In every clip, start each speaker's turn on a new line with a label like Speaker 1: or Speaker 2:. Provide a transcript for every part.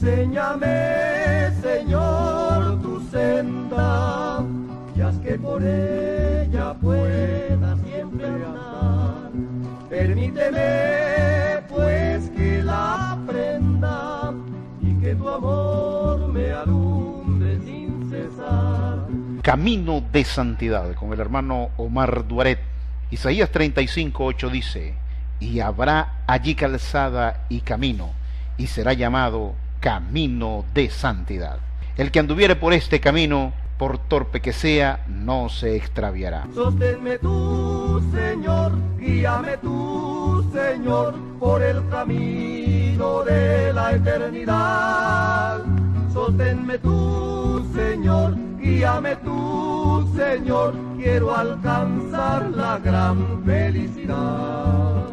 Speaker 1: Enséñame, Señor, tu senda, y haz que por ella pueda siempre andar. Permíteme, pues, que la aprenda, y que tu amor me alumbre sin cesar.
Speaker 2: Camino de santidad, con el hermano Omar Duaret. Isaías 35:8 dice: y habrá allí calzada y camino, y será llamado camino de santidad. El que anduviere por este camino, por torpe que sea, no se extraviará.
Speaker 1: Sosténme tú, Señor, guíame tú, Señor, por el camino de la eternidad. Sosténme tú, Señor, guíame tú, Señor, quiero alcanzar la gran felicidad.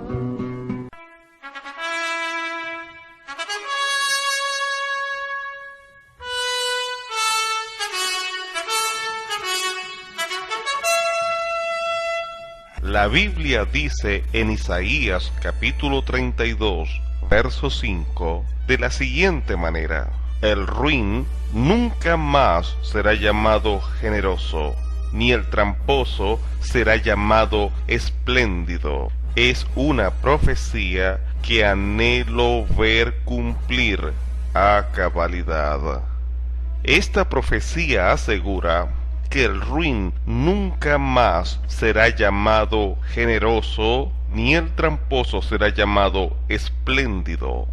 Speaker 3: La Biblia dice en Isaías capítulo 32, verso 5, de la siguiente manera: el ruin nunca más será llamado generoso, ni el tramposo será llamado espléndido. Es una profecía que anhelo ver cumplir a cabalidad. Esta profecía asegura que el ruin nunca más será llamado generoso, ni el tramposo será llamado espléndido.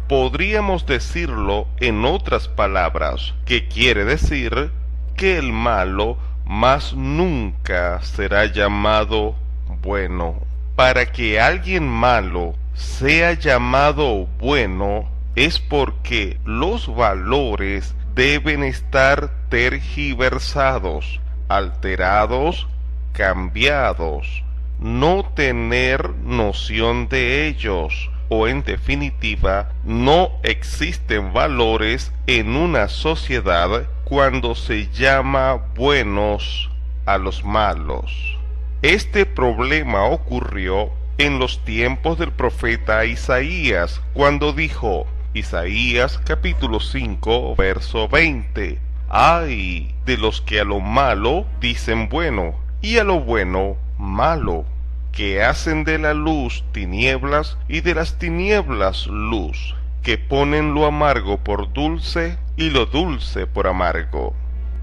Speaker 3: Podríamos decirlo en otras palabras, que quiere decir que el malo más nunca será llamado bueno. Para que alguien malo sea llamado bueno, es porque los valores deben estar tergiversados, alterados, cambiados, no tener noción de ellos, o en definitiva, no existen valores en una sociedad cuando se llama buenos a los malos. Este problema ocurrió en los tiempos del profeta Isaías, cuando dijo, Isaías capítulo 5, verso 20, ¡ay de los que a lo malo dicen bueno, y a lo bueno malo, que hacen de la luz tinieblas y de las tinieblas luz, que ponen lo amargo por dulce y lo dulce por amargo!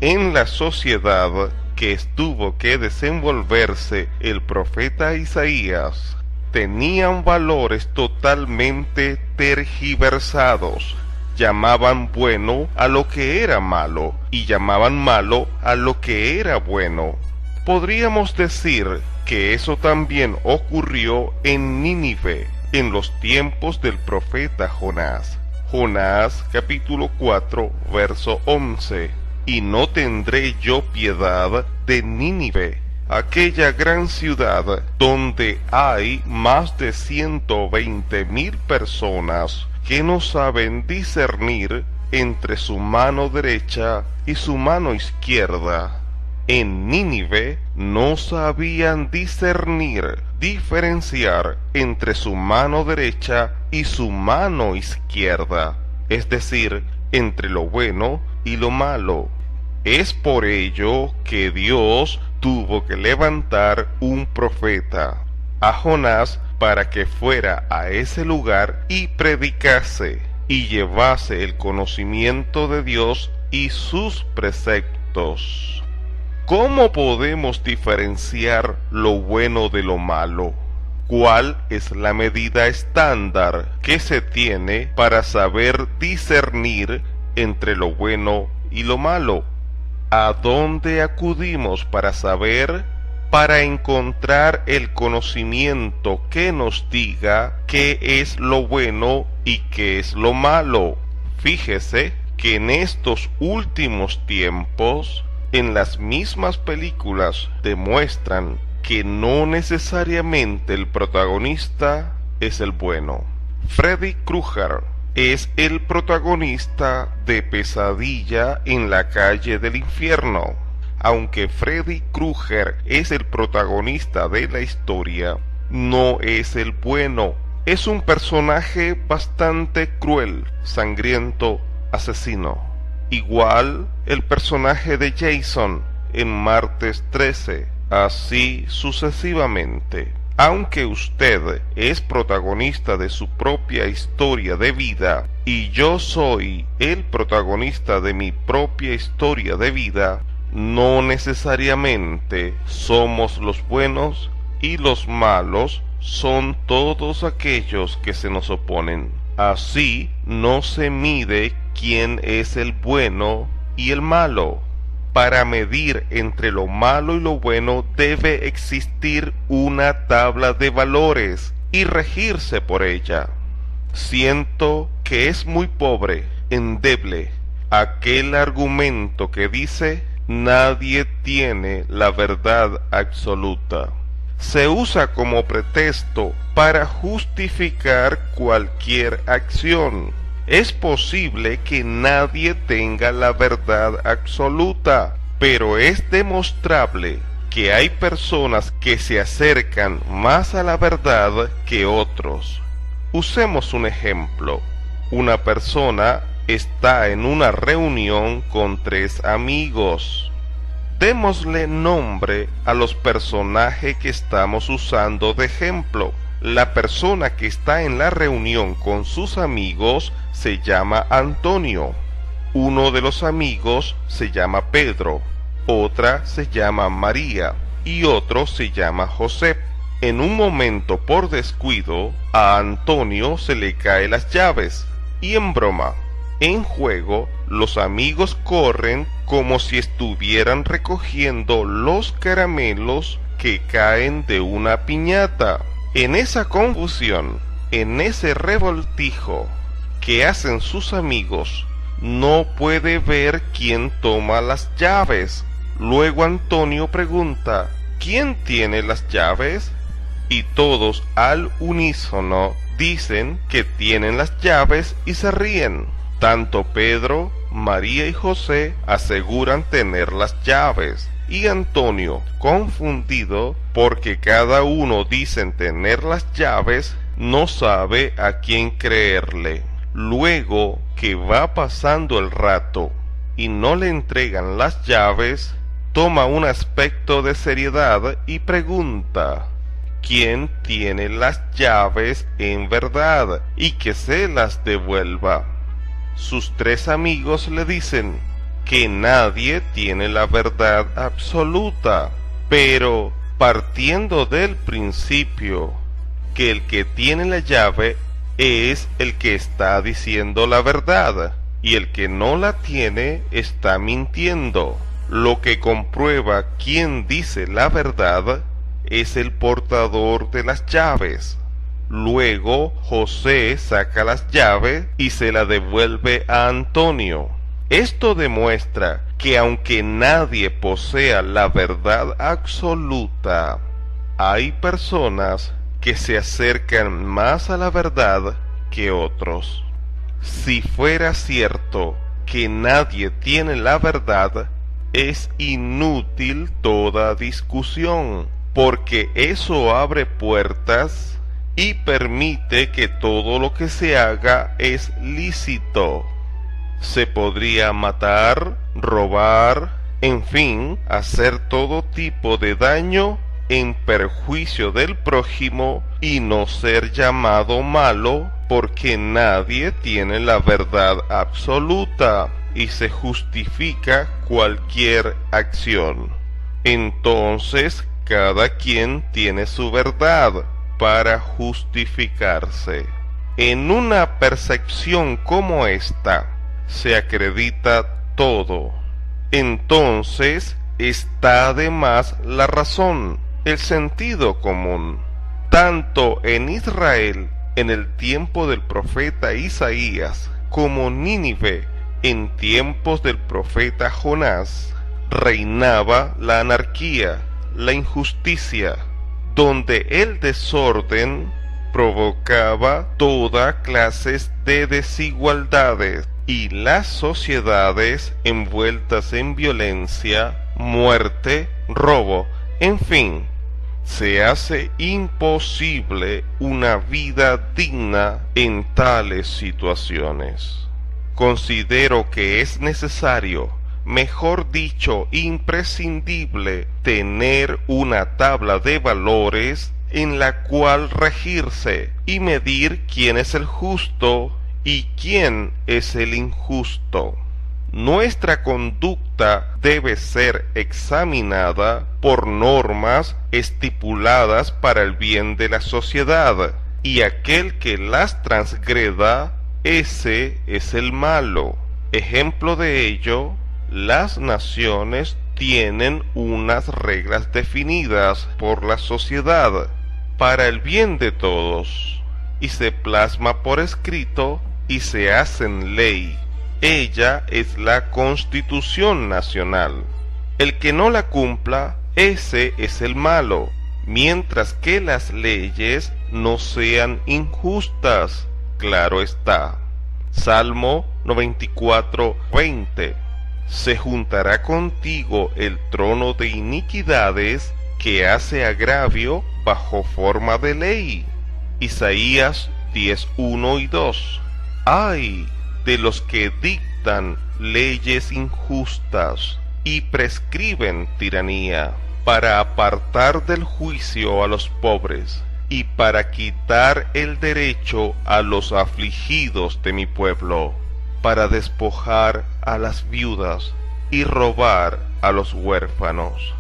Speaker 3: En la sociedad que tuvo que desenvolverse el profeta Isaías, tenían valores totalmente tergiversados. Llamaban bueno a lo que era malo y llamaban malo a lo que era bueno. Podríamos decir que eso también ocurrió en Nínive en los tiempos del profeta Jonás. Jonás capítulo 4 verso 11: y no tendré yo piedad de Nínive, aquella gran ciudad donde hay más de 120,000 personas que no saben discernir entre su mano derecha y su mano izquierda. En Nínive no sabían diferenciar entre su mano derecha y su mano izquierda, es decir, entre lo bueno y lo malo. Es por ello que Dios tuvo que levantar un profeta, a Jonás, para que fuera a ese lugar y predicase y llevase el conocimiento de Dios y sus preceptos. ¿Cómo podemos diferenciar lo bueno de lo malo? ¿Cuál es la medida estándar que se tiene para saber discernir entre lo bueno y lo malo? ¿A dónde acudimos para saber? Para encontrar el conocimiento que nos diga qué es lo bueno y qué es lo malo. Fíjese que en estos últimos tiempos, en las mismas películas demuestran que no necesariamente el protagonista es el bueno. Freddy Krueger es el protagonista de Pesadilla en la calle del infierno. Aunque Freddy Krueger es el protagonista de la historia, no es el bueno. Es un personaje bastante cruel, sangriento asesino. Igual el personaje de Jason en Martes 13, así sucesivamente. Aunque usted es protagonista de su propia historia de vida y yo soy el protagonista de mi propia historia de vida, no necesariamente somos los buenos y los malos son todos aquellos que se nos oponen. Así no se mide quién es el bueno y el malo. Para medir entre lo malo y lo bueno debe existir una tabla de valores y regirse por ella. Siento que es muy pobre, endeble, aquel argumento que dice nadie tiene la verdad absoluta. Se usa como pretexto para justificar cualquier acción. Es posible que nadie tenga la verdad absoluta, pero es demostrable que hay personas que se acercan más a la verdad que otros. Usemos un ejemplo. Una persona está en una reunión con 3 amigos. Démosle nombre a los personajes que estamos usando de ejemplo. La persona que está en la reunión con sus amigos se llama Antonio. Uno de los amigos se llama Pedro, otra se llama María y otro se llama José. En un momento por descuido, a Antonio se le caen las llaves y en broma, en juego, los amigos corren como si estuvieran recogiendo los caramelos que caen de una piñata. En esa confusión, en ese revoltijo que hacen sus amigos, no puede ver quién toma las llaves. Luego Antonio pregunta, ¿quién tiene las llaves? Y todos al unísono dicen que tienen las llaves y se ríen. Tanto Pedro, María y José aseguran tener las llaves. Y Antonio, confundido porque cada uno dicen tener las llaves, no sabe a quién creerle. Luego que va pasando el rato y no le entregan las llaves, toma un aspecto de seriedad y pregunta, ¿quién tiene las llaves en verdad y que se las devuelva? Sus 3 amigos le dicen que nadie tiene la verdad absoluta, pero partiendo del principio que el que tiene la llave es el que está diciendo la verdad y el que no la tiene está mintiendo. Lo que comprueba quién dice la verdad es el portador de las llaves. Luego José saca las llaves y se las devuelve a Antonio. Esto demuestra que aunque nadie posea la verdad absoluta, hay personas que se acercan más a la verdad que otros. Si fuera cierto que nadie tiene la verdad, es inútil toda discusión, porque eso abre puertas y permite que todo lo que se haga es lícito. Se podría matar, robar, en fin, hacer todo tipo de daño en perjuicio del prójimo y no ser llamado malo porque nadie tiene la verdad absoluta y se justifica cualquier acción. Entonces, cada quien tiene su verdad para justificarse. En una percepción como esta, se acredita todo. Entonces está de más la razón, el sentido común. Tanto en Israel en el tiempo del profeta Isaías como Nínive en tiempos del profeta Jonás reinaba la anarquía, la injusticia, donde el desorden provocaba toda clase de desigualdades y las sociedades envueltas en violencia, muerte, robo, en fin, se hace imposible una vida digna en tales situaciones. considero que es necesario, mejor dicho, imprescindible, tener una tabla de valores en la cual regirse y medir quién es el justo y quién es el injusto. Nuestra conducta debe ser examinada por normas estipuladas para el bien de la sociedad, y aquel que las transgreda, ese es el malo. Ejemplo de ello, las naciones tienen unas reglas definidas por la sociedad para el bien de todos, y se plasma por escrito y se hacen ley. Ella es la Constitución Nacional. El que no la cumpla, ese es el malo, mientras que las leyes no sean injustas, claro está. Salmo 94:20. Se juntará contigo el trono de iniquidades que hace agravio bajo forma de ley. Isaías 10:1 y 2. ¡Ay de los que dictan leyes injustas y prescriben tiranía, para apartar del juicio a los pobres y para quitar el derecho a los afligidos de mi pueblo, para despojar a las viudas y robar a los huérfanos!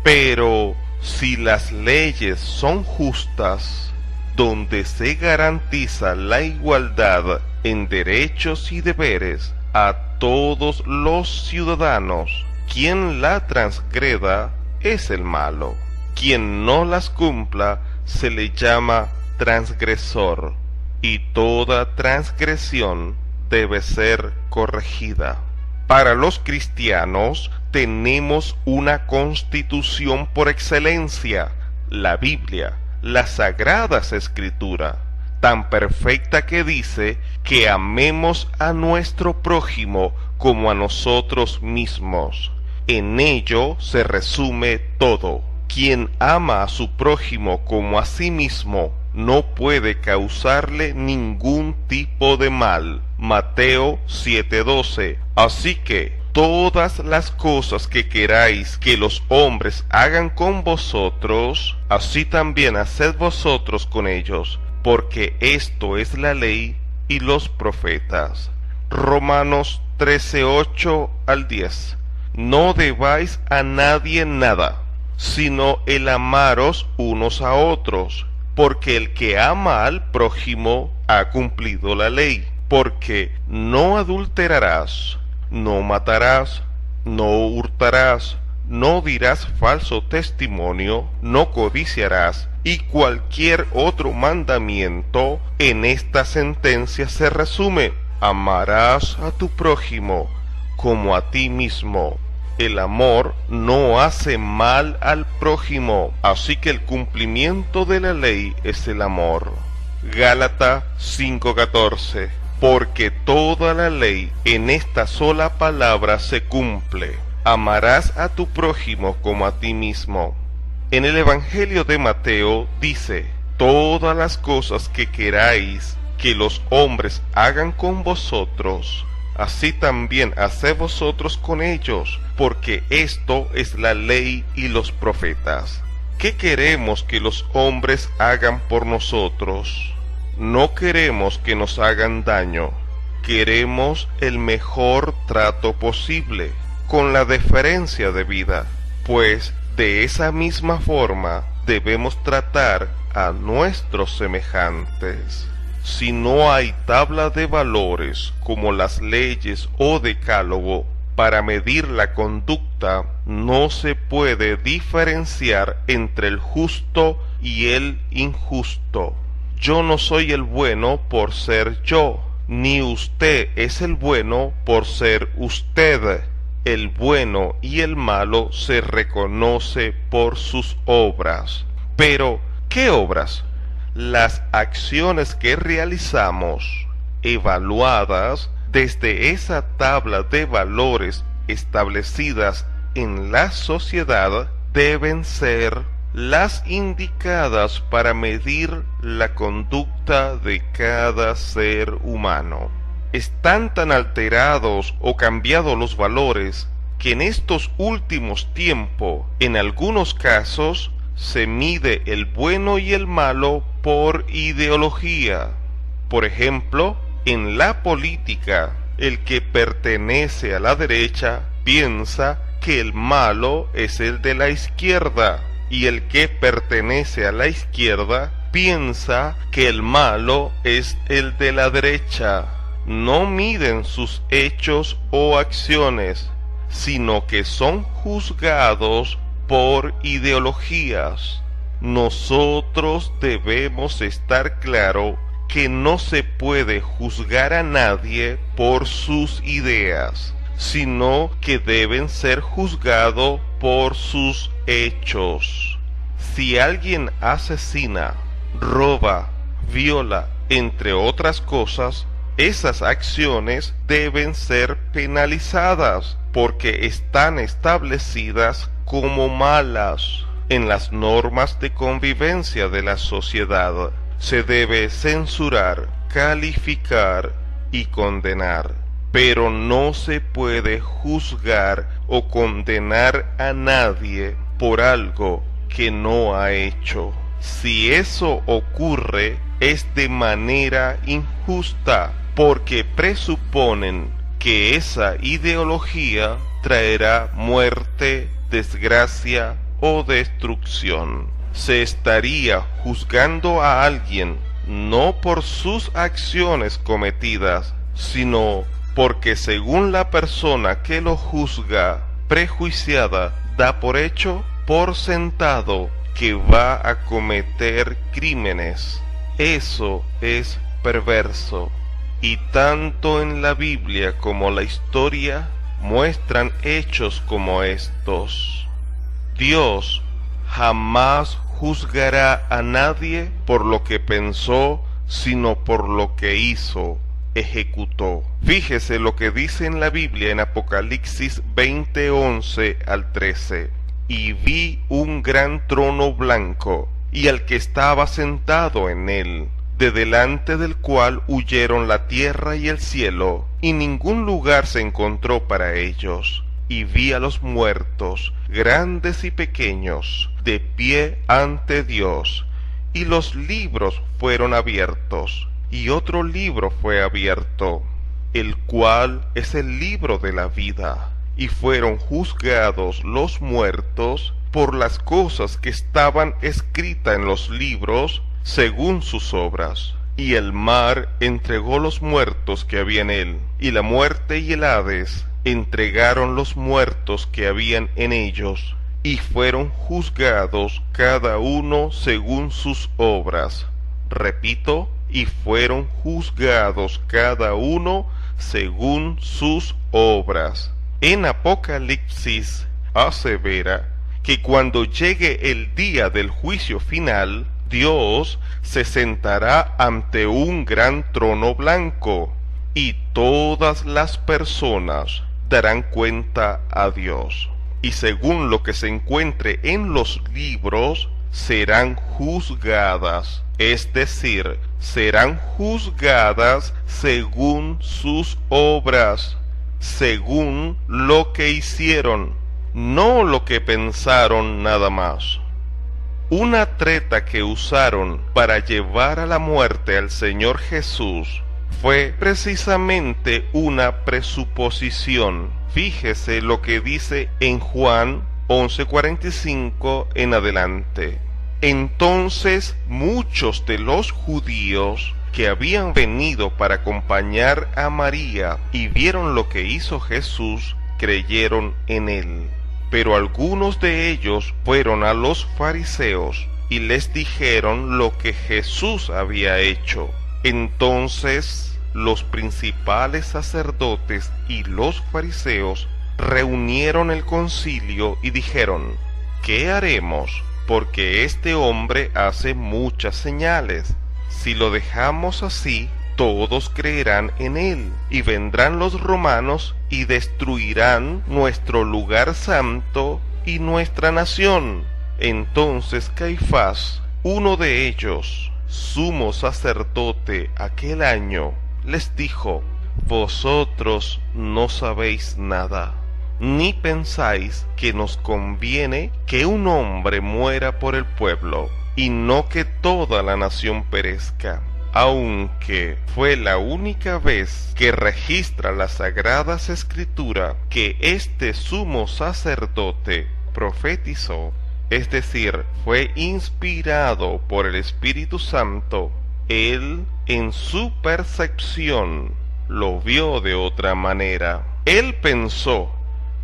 Speaker 3: Pero si las leyes son justas, donde se garantiza la igualdad en derechos y deberes a todos los ciudadanos, quien la transgreda es el malo. Quien no las cumpla se le llama transgresor, y toda transgresión debe ser corregida. Para los cristianos tenemos una constitución por excelencia, la Biblia, la Sagradas Escrituras, tan perfecta que dice que amemos a nuestro prójimo como a nosotros mismos. En ello se resume todo. Quien ama a su prójimo como a sí mismo no puede causarle ningún tipo de mal. Mateo 7:12. Así que todas las cosas que queráis que los hombres hagan con vosotros, así también haced vosotros con ellos, porque esto es la ley y los profetas. Romanos 13:8 al 10. No debáis a nadie nada, sino el amaros unos a otros, porque el que ama al prójimo ha cumplido la ley. Porque no adulterarás, no matarás, no hurtarás, no dirás falso testimonio, no codiciarás, y cualquier otro mandamiento en esta sentencia se resume: amarás a tu prójimo como a ti mismo. El amor no hace mal al prójimo, así que el cumplimiento de la ley es el amor. Gálatas 5:14. Porque toda la ley en esta sola palabra se cumple: amarás a tu prójimo como a ti mismo. En el Evangelio de Mateo dice: todas las cosas que queráis que los hombres hagan con vosotros, así también haced vosotros con ellos, porque esto es la ley y los profetas. ¿Qué queremos que los hombres hagan por nosotros? No queremos que nos hagan daño, queremos el mejor trato posible, con la deferencia debida, pues de esa misma forma debemos tratar a nuestros semejantes. Si no hay tabla de valores como las leyes o decálogo para medir la conducta, no se puede diferenciar entre el justo y el injusto. Yo no soy el bueno por ser yo, ni usted es el bueno por ser usted. El bueno y el malo se reconoce por sus obras. Pero, ¿qué obras? Las acciones que realizamos, evaluadas desde esa tabla de valores establecidas en la sociedad, deben ser las indicadas para medir la conducta de cada ser humano. están tan alterados o cambiados los valores que en estos últimos tiempos, en algunos casos, se mide el bueno y el malo por ideología. Por ejemplo, en la política, el que pertenece a la derecha piensa que el malo es el de la izquierda, y el que pertenece a la izquierda piensa que el malo es el de la derecha. No miden sus hechos o acciones, sino que son juzgados por ideologías. Nosotros debemos estar claro que no se puede juzgar a nadie por sus ideas, sino que deben ser juzgados por sus hechos. Si alguien asesina, roba, viola, entre otras cosas, esas acciones deben ser penalizadas porque están establecidas como malas en las normas de convivencia de la sociedad. Se debe censurar, calificar y condenar, pero no se puede juzgar o condenar a nadie por algo que no ha hecho. Si eso ocurre, es de manera injusta, porque presuponen que esa ideología traerá muerte, desgracia o destrucción. Se estaría juzgando a alguien no por sus acciones cometidas, sino porque según la persona que lo juzga prejuiciada da por hecho, por sentado, que va a cometer crímenes. Eso es perverso. Y tanto en la Biblia como la historia muestran hechos como estos. Dios jamás juzgará a nadie por lo que pensó, sino por lo que hizo, ejecutó. Fíjese lo que dice en la Biblia en Apocalipsis 20:11 al 13. Y vi un gran trono blanco, y al que estaba sentado en él, de delante del cual huyeron la tierra y el cielo, y ningún lugar se encontró para ellos. Y vi a los muertos, grandes y pequeños, de pie ante Dios, y los libros fueron abiertos, y otro libro fue abierto, el cual es el libro de la vida, y fueron juzgados los muertos por las cosas que estaban escritas en los libros, según sus obras. Y el mar entregó los muertos que había en él, y la muerte y el Hades entregaron los muertos que habían en ellos, y fueron juzgados cada uno según sus obras. Repito, y fueron juzgados cada uno según sus obras. En Apocalipsis asevera que cuando llegue el día del juicio final, Dios se sentará ante un gran trono blanco, y todas las personas darán cuenta a Dios, y según lo que se encuentre en los libros, serán juzgadas, es decir, serán juzgadas según sus obras, según lo que hicieron, no lo que pensaron nada más. Una treta que usaron para llevar a la muerte al Señor Jesús fue precisamente una presuposición. Fíjese lo que dice en Juan 11:45 en adelante. Entonces muchos de los judíos que habían venido para acompañar a María y vieron lo que hizo Jesús, creyeron en él. Pero algunos de ellos fueron a los fariseos y les dijeron lo que Jesús había hecho. Entonces los principales sacerdotes y los fariseos reunieron el concilio y dijeron: ¿qué haremos? Porque este hombre hace muchas señales. Si lo dejamos así, todos creerán en él, y vendrán los romanos y destruirán nuestro lugar santo y nuestra nación. Entonces Caifás, uno de ellos, sumo sacerdote aquel año, les dijo: vosotros no sabéis nada, ni pensáis que nos conviene que un hombre muera por el pueblo, y no que toda la nación perezca. Aunque fue la única vez que registra las Sagradas Escrituras que este sumo sacerdote profetizó, es decir, fue inspirado por el Espíritu Santo, él en su percepción lo vio de otra manera. Él pensó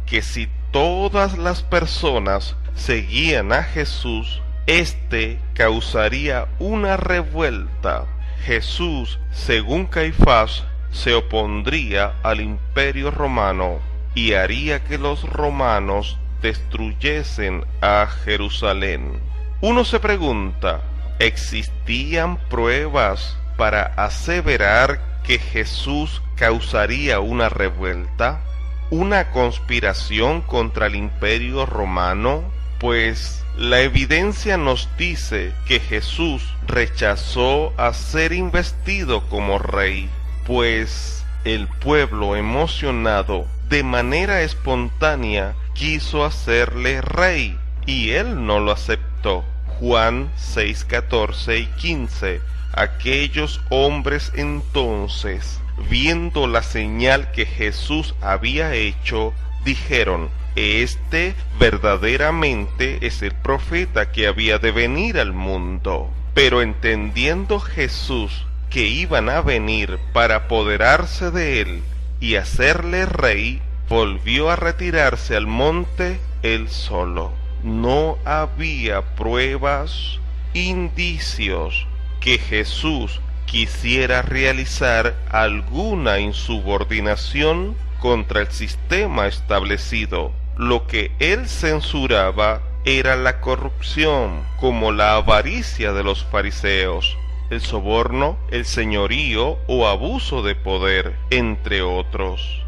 Speaker 3: que si todas las personas seguían a Jesús, éste causaría una revuelta. Jesús, según Caifás, se opondría al imperio romano y haría que los romanos destruyesen a Jerusalén. Uno se pregunta, ¿existían pruebas para aseverar que Jesús causaría una revuelta? ¿Una conspiración contra el imperio romano? Pues la evidencia nos dice que Jesús rechazó a ser investido como rey, pues el pueblo emocionado de manera espontánea quiso hacerle rey y él no lo aceptó. Juan 6, 14 y 15. Aquellos hombres entonces, viendo la señal que Jesús había hecho, dijeron: este verdaderamente es el profeta que había de venir al mundo. Pero entendiendo Jesús que iban a venir para apoderarse de él y hacerle rey, volvió a retirarse al monte él solo. No había pruebas, indicios que Jesús quisiera realizar alguna insubordinación contra el sistema establecido. Lo que él censuraba era la corrupción, como la avaricia de los fariseos, el soborno, el señorío o abuso de poder, entre otros.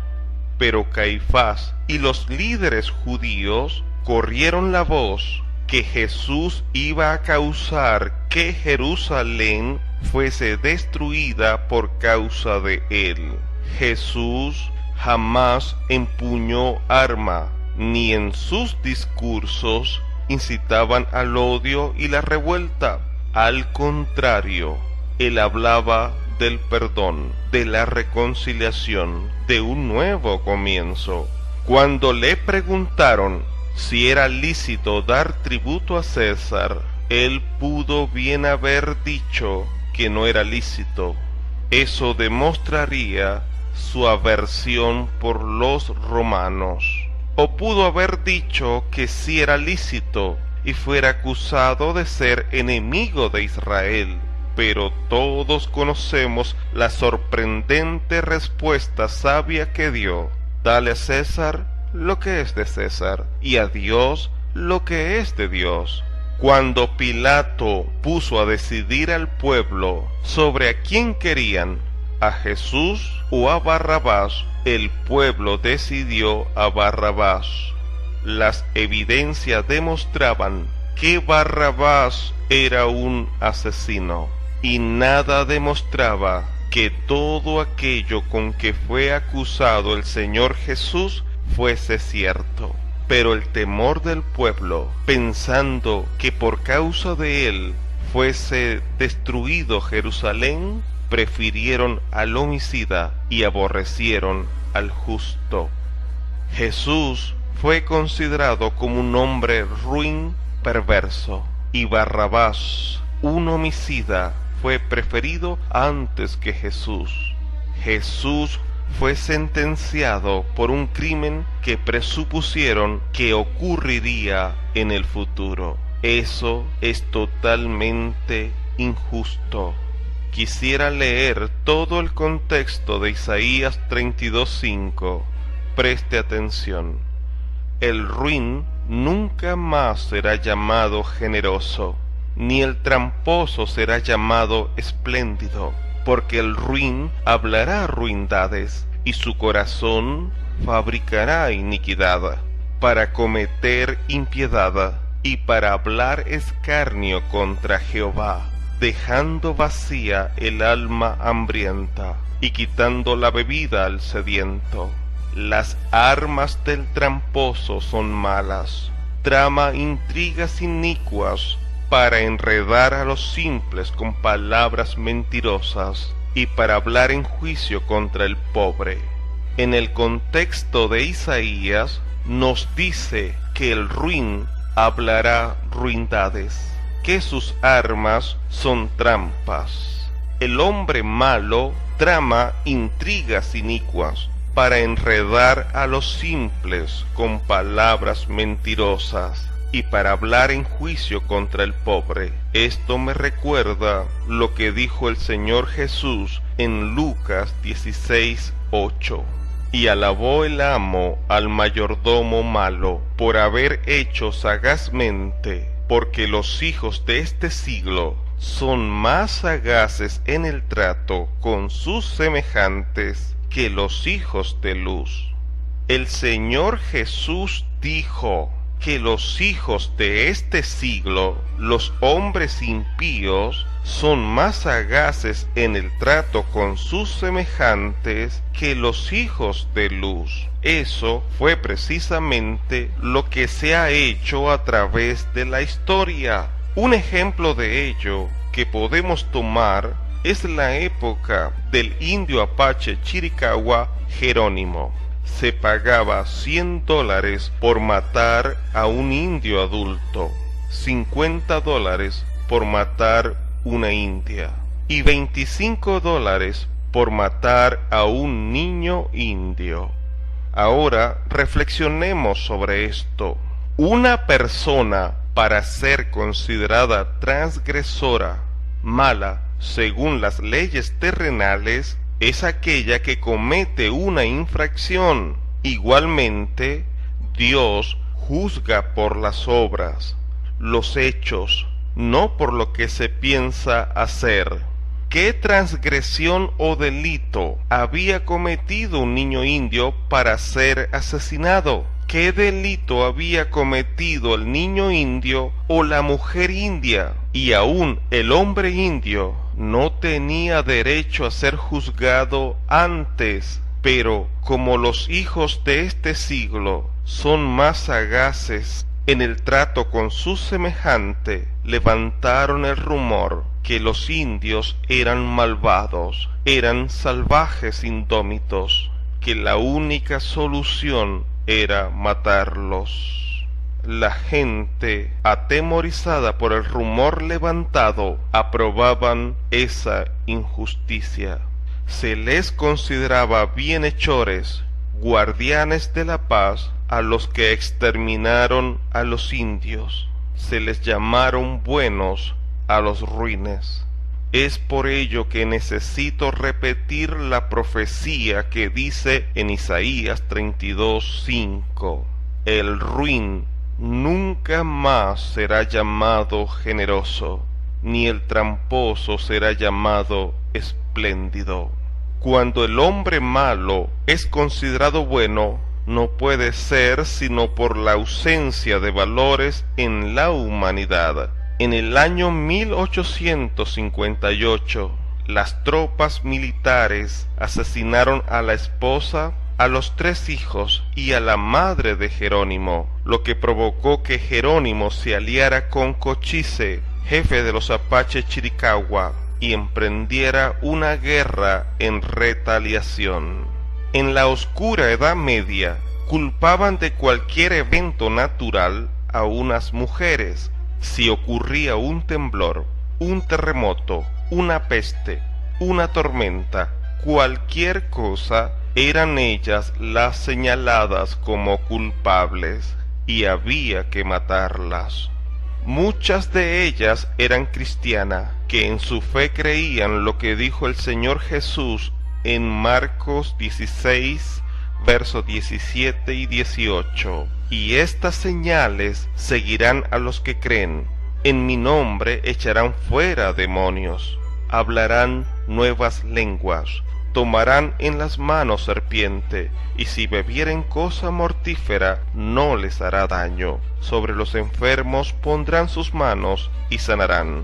Speaker 3: Pero Caifás y los líderes judíos corrieron la voz que Jesús iba a causar que Jerusalén fuese destruida por causa de él. Jesús jamás empuñó arma, ni en sus discursos incitaban al odio y la revuelta. Al contrario, él hablaba del perdón, de la reconciliación, de un nuevo comienzo. Cuando le preguntaron si era lícito dar tributo a César, él pudo bien haber dicho que no era lícito. Eso demostraría su aversión por los romanos. O pudo haber dicho que sí era lícito y fuera acusado de ser enemigo de Israel. Pero todos conocemos la sorprendente respuesta sabia que dio: dale a César lo que es de César y a Dios lo que es de Dios. Cuando Pilato puso a decidir al pueblo sobre a quién querían, a Jesús o a Barrabás, el pueblo decidió a Barrabás. Las evidencias demostraban que Barrabás era un asesino, y nada demostraba que todo aquello con que fue acusado el Señor Jesús fuese cierto. Pero el temor del pueblo, pensando que por causa de él fuese destruido Jerusalén, prefirieron al homicida y aborrecieron al justo. Jesús fue considerado como un hombre ruin, perverso, y Barrabás, un homicida, fue preferido antes que Jesús. Jesús fue sentenciado por un crimen que presupusieron que ocurriría en el futuro. Eso es totalmente injusto. Quisiera leer todo el contexto de Isaías 32:5. Preste atención. El ruin nunca más será llamado generoso, ni el tramposo será llamado espléndido, porque el ruin hablará ruindades, y su corazón fabricará iniquidad, para cometer impiedad, y para hablar escarnio contra Jehová, dejando vacía el alma hambrienta, y quitando la bebida al sediento. Las armas del tramposo son malas, trama intrigas inicuas para enredar a los simples con palabras mentirosas y para hablar en juicio contra el pobre. En el contexto de Isaías nos dice que el ruin hablará ruindades, que sus armas son trampas. El hombre malo trama intrigas inicuas para enredar a los simples con palabras mentirosas y para hablar en juicio contra el pobre. Esto me recuerda lo que dijo el Señor Jesús en Lucas 16:8. Y alabó el amo al mayordomo malo por haber hecho sagazmente, porque los hijos de este siglo son más sagaces en el trato con sus semejantes que los hijos de luz. El Señor Jesús dijo que los hijos de este siglo, los hombres impíos, son más sagaces en el trato con sus semejantes que los hijos de luz. Eso fue precisamente lo que se ha hecho a través de la historia. Un ejemplo de ello que podemos tomar es la época del indio apache Chiricahua Jerónimo. Se pagaba $100 por matar a un indio adulto, $50 por matar una india y $25 por matar a un niño indio. Ahora reflexionemos sobre esto. Una persona, para ser considerada transgresora, mala, según las leyes terrenales, es aquella que comete una infracción. Igualmente, Dios juzga por las obras, los hechos, no por lo que se piensa hacer. ¿Qué transgresión o delito había cometido un niño indio para ser asesinado? ¿Qué delito había cometido el niño indio o la mujer india? Y aún el hombre indio no tenía derecho a ser juzgado antes, pero como los hijos de este siglo son más sagaces en el trato con su semejante, levantaron el rumor que los indios eran malvados, eran salvajes indómitos, que la única solución era matarlos. La gente, atemorizada por el rumor levantado, aprobaban esa injusticia. Se les consideraba bienhechores, guardianes de la paz, a los que exterminaron a los indios. Se les llamaron buenos a los ruines. Es por ello que necesito repetir la profecía que dice en Isaías 32:5. El ruin nunca más será llamado generoso, ni el tramposo será llamado espléndido. Cuando el hombre malo es considerado bueno, no puede ser sino por la ausencia de valores en la humanidad. En el año 1858, las tropas militares asesinaron a la esposa, a los 3 hijos y a la madre de Jerónimo, lo que provocó que Jerónimo se aliara con Cochise, jefe de los apaches Chiricahua, y emprendiera una guerra en retaliación. En la oscura Edad Media, culpaban de cualquier evento natural a unas mujeres. Si ocurría un temblor, un terremoto, una peste, una tormenta, cualquier cosa, eran ellas las señaladas como culpables y había que matarlas. Muchas de ellas eran cristianas, que en su fe creían lo que dijo el Señor Jesús en Marcos 16, versos 17 y 18. Y estas señales seguirán a los que creen. En mi nombre echarán fuera demonios, hablarán nuevas lenguas, tomarán en las manos serpiente, y si bebieren cosa mortífera no les hará daño. Sobre los enfermos pondrán sus manos y sanarán.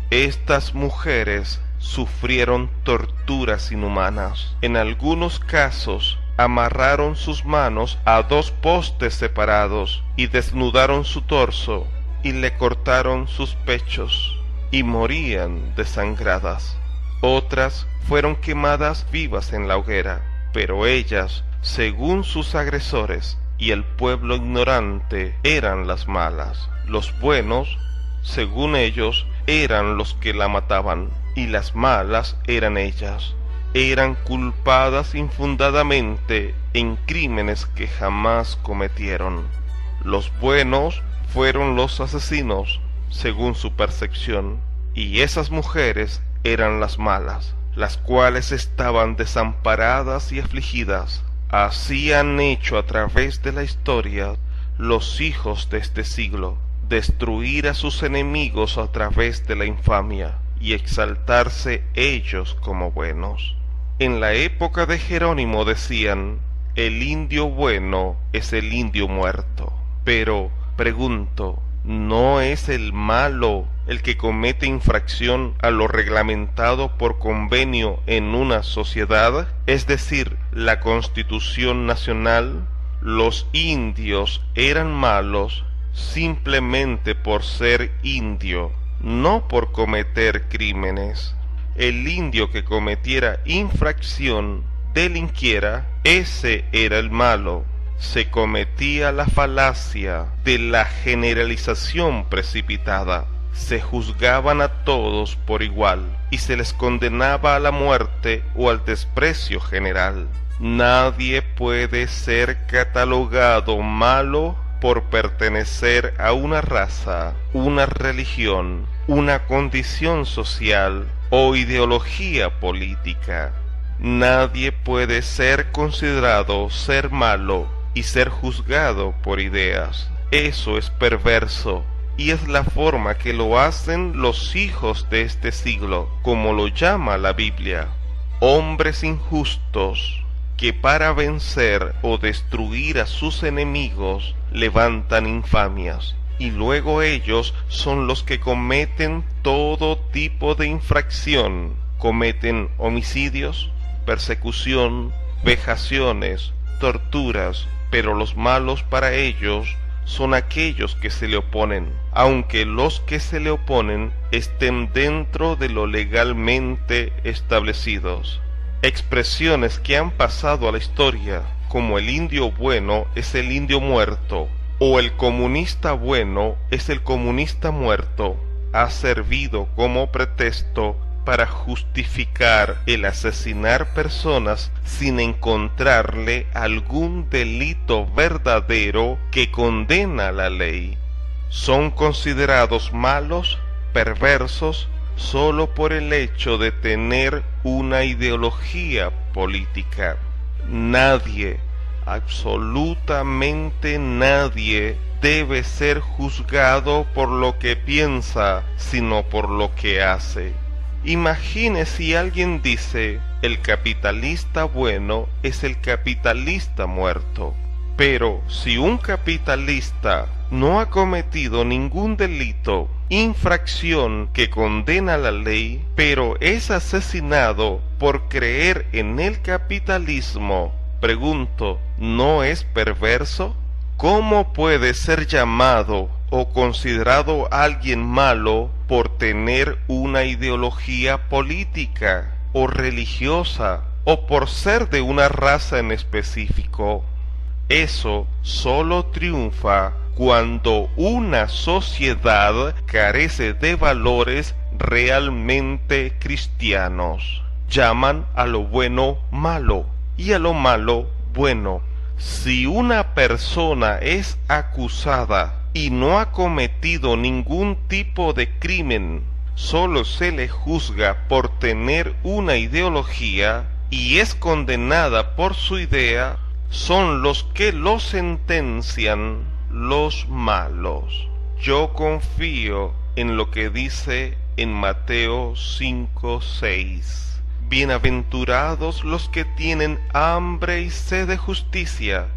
Speaker 3: Estas mujeres sufrieron torturas inhumanas. En algunos casos, amarraron sus manos a 2 postes separados y desnudaron su torso y le cortaron sus pechos y morían desangradas. Otras fueron quemadas vivas en la hoguera, pero ellas, según sus agresores y el pueblo ignorante, eran las malas. Los buenos, según ellos, eran los que la mataban, y las malas eran ellas. Eran culpadas infundadamente en crímenes que jamás cometieron. Los buenos fueron los asesinos, según su percepción, y esas mujeres eran las malas, las cuales estaban desamparadas y afligidas. Así han hecho a través de la historia los hijos de este siglo, destruir a sus enemigos a través de la infamia y exaltarse ellos como buenos. En la época de Jerónimo decían: el indio bueno es el indio muerto. Pero, pregunto, ¿no es el malo el que comete infracción a lo reglamentado por convenio en una sociedad? Es decir, la Constitución Nacional. Los indios eran malos simplemente por ser indio, no por cometer crímenes. El indio que cometiera infracción, delinquiera, ese era el malo. Se cometía la falacia de la generalización precipitada. Se juzgaban a todos por igual y se les condenaba a la muerte o al desprecio general. Nadie puede ser catalogado malo por pertenecer a una raza, una religión, una condición social o ideología política. Nadie puede ser considerado ser malo y ser juzgado por ideas. Eso es perverso, y es la forma que lo hacen los hijos de este siglo, como lo llama la Biblia. Hombres injustos, que para vencer o destruir a sus enemigos levantan infamias, y luego ellos son los que cometen todo tipo de infracción. Cometen homicidios, persecución, vejaciones, torturas, pero los malos para ellos son aquellos que se le oponen, aunque los que se le oponen estén dentro de lo legalmente establecidos. Expresiones que han pasado a la historia, como el indio bueno es el indio muerto, o el comunista bueno es el comunista muerto, ha servido como pretexto para justificar el asesinar personas sin encontrarle algún delito verdadero que condena la ley. Son considerados malos, perversos, solo por el hecho de tener una ideología política. Nadie, absolutamente nadie, debe ser juzgado por lo que piensa, sino por lo que hace. Imagine si alguien dice: el capitalista bueno es el capitalista muerto. Pero si un capitalista no ha cometido ningún delito, infracción que condena la ley, pero es asesinado por creer en el capitalismo, pregunto, ¿no es perverso? ¿Cómo puede ser llamado o considerado alguien malo por tener una ideología política o religiosa o por ser de una raza en específico? Eso solo triunfa cuando una sociedad carece de valores realmente cristianos. Llaman a lo bueno malo y a lo malo bueno. Si una persona es acusada y no ha cometido ningún tipo de crimen, solo se le juzga por tener una ideología y es condenada por su idea, son los que lo sentencian los malos. Yo confío en lo que dice en Mateo 5:6. Bienaventurados los que tienen hambre y sed de justicia,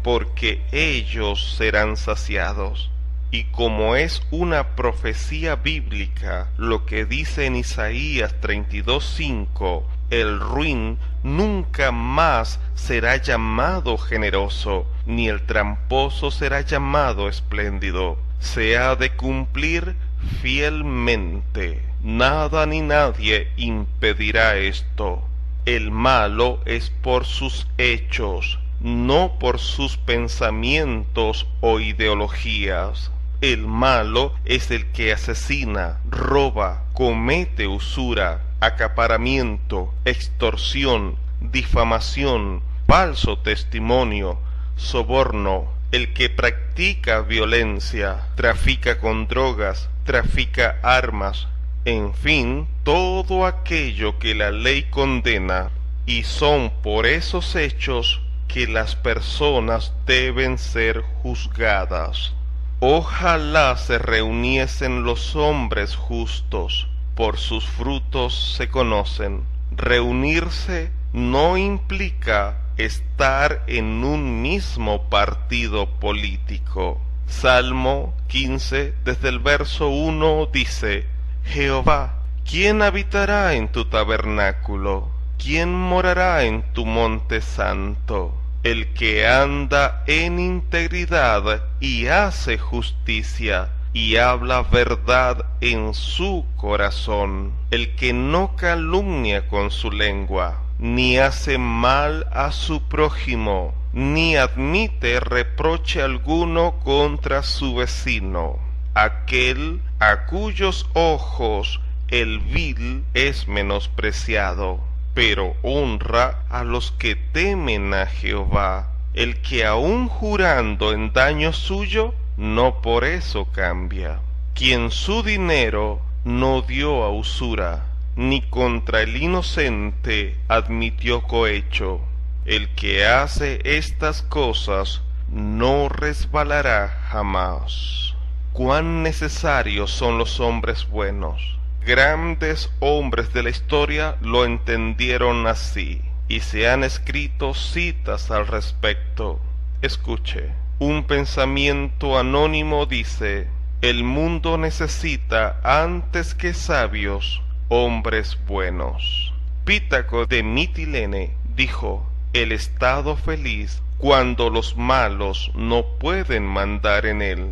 Speaker 3: porque ellos serán saciados. Y como es una profecía bíblica lo que dice en Isaías 32:5, el ruin nunca más será llamado generoso, ni el tramposo será llamado espléndido. Se ha de cumplir fielmente. Nada ni nadie impedirá esto. El malo es por sus hechos, no por sus pensamientos o ideologías. El malo es el que asesina, roba, comete usura, acaparamiento, extorsión, difamación, falso testimonio, soborno, el que practica violencia, trafica con drogas, trafica armas, en fin, todo aquello que la ley condena, y son por esos hechos que las personas deben ser juzgadas. Ojalá se reuniesen los hombres justos, por sus frutos se conocen. Reunirse no implica estar en un mismo partido político. Salmo 15, desde el verso 1 dice: Jehová, ¿quién habitará en tu tabernáculo? ¿Quién morará en tu monte santo? El que anda en integridad y hace justicia, y habla verdad en su corazón. El que no calumnia con su lengua, ni hace mal a su prójimo, ni admite reproche alguno contra su vecino. Aquel a cuyos ojos el vil es menospreciado, pero honra a los que temen a Jehová. El que aun jurando en daño suyo, no por eso cambia. Quien su dinero no dio a usura, ni contra el inocente admitió cohecho. El que hace estas cosas no resbalará jamás. Cuán necesarios son los hombres buenos. Grandes hombres de la historia lo entendieron así, y se han escrito citas al respecto. Escuche. Un pensamiento anónimo dice: el mundo necesita antes que sabios, hombres buenos. Pítaco de Mitilene dijo: el estado feliz cuando los malos no pueden mandar en él.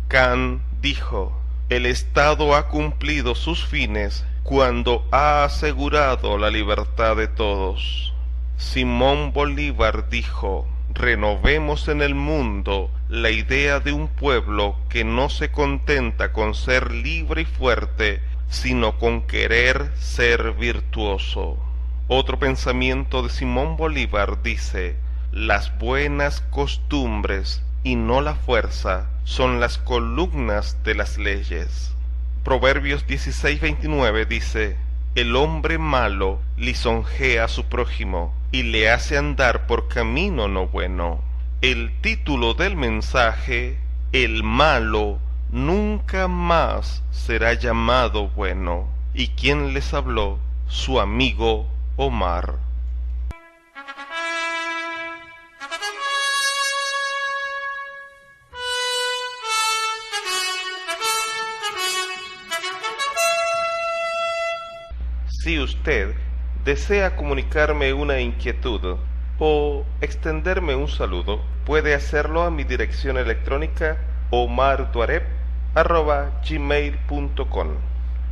Speaker 3: Kant dijo: el Estado ha cumplido sus fines cuando ha asegurado la libertad de todos. Simón Bolívar dijo: renovemos en el mundo la idea de un pueblo que no se contenta con ser libre y fuerte, sino con querer ser virtuoso. Otro pensamiento de Simón Bolívar dice: las buenas costumbres y no la fuerza son las columnas de las leyes. Proverbios 16:29 dice: el hombre malo lisonjea a su prójimo y le hace andar por camino no bueno. El título del mensaje: el malo nunca más será llamado bueno. ¿Y quién les habló? Su amigo Omar. Si usted desea comunicarme una inquietud o extenderme un saludo, puede hacerlo a mi dirección electrónica omarduaret@gmail.com.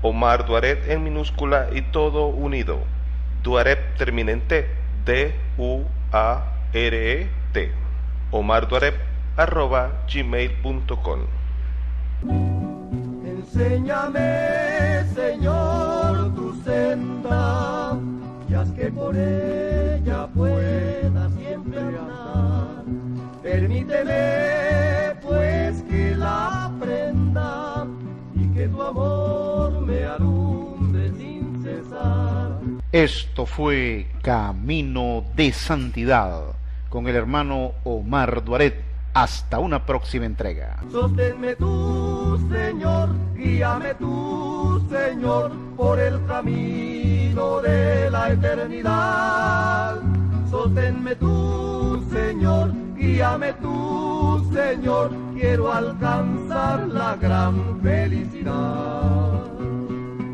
Speaker 3: Omar Duaret en minúscula y todo unido. Duaret termina en T, D-U-A-R-E-T. omarduaret@gmail.com.
Speaker 1: Enséñame, Señor, tu senda, y haz que por ella pueda siempre andar. Permíteme, pues, que la aprenda, y que tu amor me alumbre sin cesar.
Speaker 2: Esto fue Camino de Santidad con el hermano Omar Duaret. Hasta una próxima entrega.
Speaker 1: Sosténme tú, Señor, guíame tú, Señor, por el camino de la eternidad. sosténme tú, Señor, guíame tú, Señor, quiero alcanzar la gran felicidad.